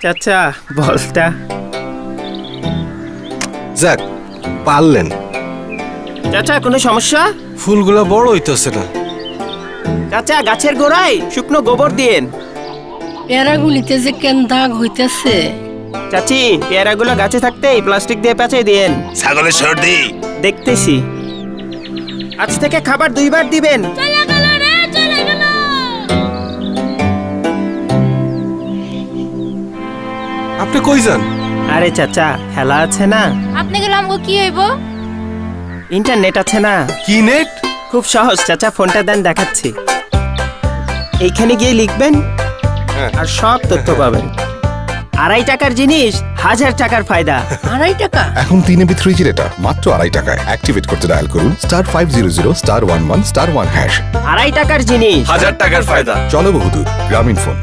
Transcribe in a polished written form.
চাচা বলটা। যাক পারলেন। চাচা কোনো সমস্যা? ফুলগুলা বড় হইতেছে না। চাচা গাছের গোড়ায় শুকনো গোবর দিয়েন। পেয়ারাগুলিতে যে কেন দাগ হইতেছে। চাচি পেয়ারাগুলো গাছে থাকতেই প্লাস্টিক দিয়ে পেঁচাই দিয়েন। ছাগলের সর্দি। দেখতেছি। আজ থেকে খাবার 2 বার দিবেন। আপনি কই যান? আরে চাচা খেলা আছে না, আপনি গেলে আমাকে কি হইব? ইন্টারনেট আছে না। কি নেট? খুব সহজ চাচা, ফোনটা দেন দেখাচ্ছি। এইখানে গিয়ে লিখবেন আর সব তথ্য পাবেন। 2.5 টাকার জিনিস 1000 টাকার ফায়দা। 2.5 টাকা? এখন 3 MB 3G ডেটা মাত্র 2.5 টাকায়। অ্যাক্টিভেট করতে ডায়াল করুন *500*11*1#। 2.5 টাকার জিনিস 1000 টাকার ফায়দা। চলো বহুদূর গ্রামীণ ফোন।